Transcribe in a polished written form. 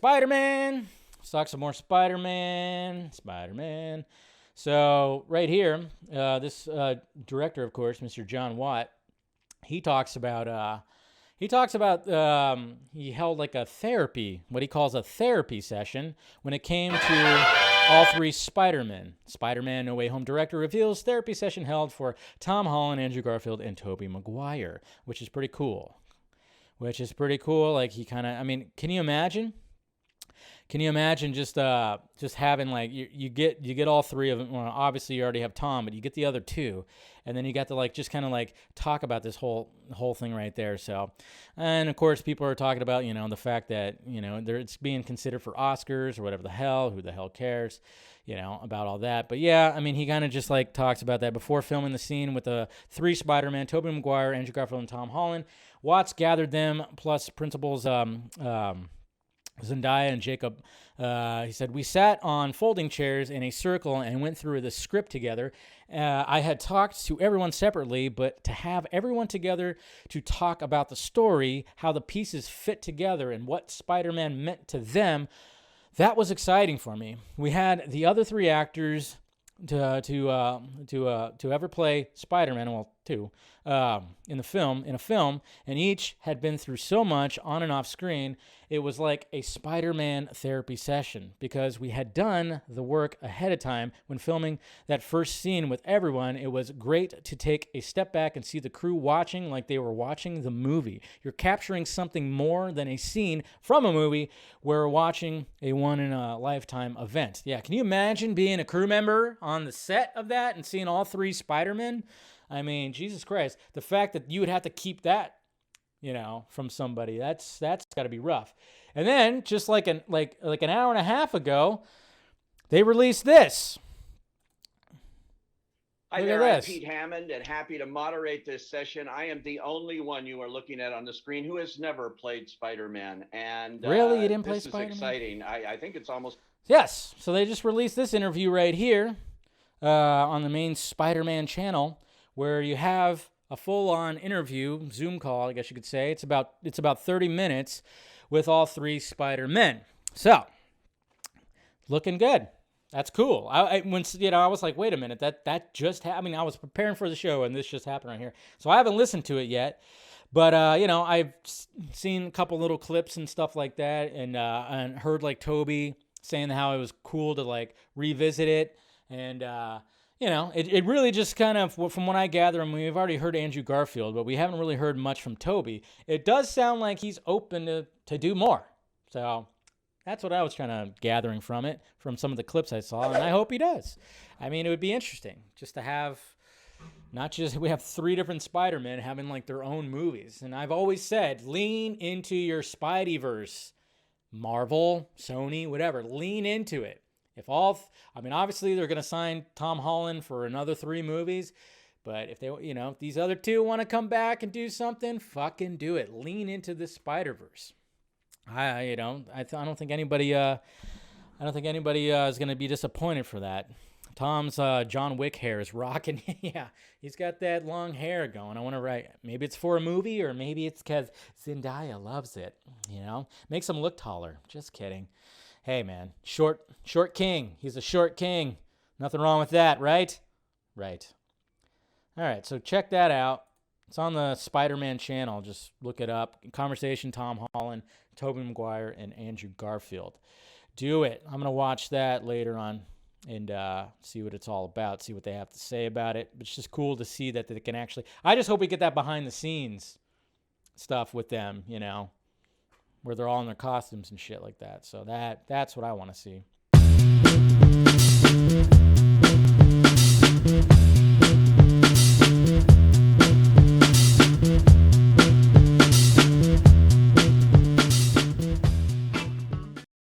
Spider-Man. Let's talk some more Spider-Man. So right here, this director, of course, Mr. John Watt, he talks about he held like a therapy, what he calls a therapy session when it came to all three Spider-Men. Spider-Man No Way Home director reveals therapy session held for Tom Holland, Andrew Garfield, and Tobey Maguire, which is pretty cool. Like he kind of, I mean, can you imagine? Just having like you get all three of them. Well, obviously you already have Tom, but you get the other two, and then you got to like just kind of like talk about this whole thing right there. So, and of course people are talking about the fact that it's being considered for Oscars or whatever the hell. Who the hell cares? About all that. But yeah, I mean, he kind of just like talks about that before filming the scene with the three Spider-Man, Tobey Maguire, Andrew Garfield, and Tom Holland. Watts gathered them plus principals Zendaya and Jacob. He said, we sat on folding chairs in a circle and went through the script together. I had talked to everyone separately, but to have everyone together to talk about the story, how the pieces fit together, and what Spider-Man meant to them, that was exciting for me. We had the other three actors to ever play Spider-Man, well, two, in a film, and each had been through so much on and off screen. It was like a Spider-Man therapy session because we had done the work ahead of time when filming that first scene with everyone. It was great to take a step back and see the crew watching like they were watching the movie. You're capturing something more than a scene from a movie. We're watching a one-in-a-lifetime event. Yeah, can you imagine being a crew member on the set of that and seeing all three Spider-Men? I mean, Jesus Christ, the fact that you would have to keep that, from somebody, that's got to be rough. And then just like an hour and a half ago, they released this. Hi there, I'm Pete Hammond, and happy to moderate this session. I am the only one you are looking at on the screen who has never played Spider-Man. And really, you didn't play Spider-Man? This is exciting. I think it's almost... Yes, so they just released this interview right here on the main Spider-Man channel, where you have a full-on interview, Zoom call, I guess you could say. It's about 30 minutes with all three Spider-Men. So, looking good. That's cool. I was like, wait a minute, that just happened. I mean, I was preparing for the show, and this just happened right here. So I haven't listened to it yet, but I've seen a couple little clips and stuff like that, and heard like Toby saying how it was cool to like revisit it, and it really just kind of, from what I gather, I mean, we've already heard Andrew Garfield, but we haven't really heard much from Toby. It does sound like he's open to do more. So that's what I was trying to gathering from it, from some of the clips I saw, and I hope he does. I mean, it would be interesting just to have, not just, we have three different Spider-Men having like their own movies. And I've always said, lean into your Spideyverse. Marvel, Sony, whatever, lean into it. Obviously they're going to sign Tom Holland for another 3 movies, but if they, if these other 2 want to come back and do something, fucking do it. Lean into the Spider-Verse. I don't think anybody is going to be disappointed for that. Tom's John Wick hair is rocking. Yeah, he's got that long hair going. I want to write, maybe it's for a movie, or maybe it's because Zendaya loves it. Makes him look taller. Just kidding. Hey, man, short king. He's a short king. Nothing wrong with that, right? Right. All right, so check that out. It's on the Spider-Man channel. Just look it up. Conversation, Tom Holland, Tobey Maguire, and Andrew Garfield. Do it. I'm going to watch that later on and see what it's all about, see what they have to say about it. But it's just cool to see that they can actually... I just hope we get that behind-the-scenes stuff with them, where they're all in their costumes and shit like that. So that's what I want to see.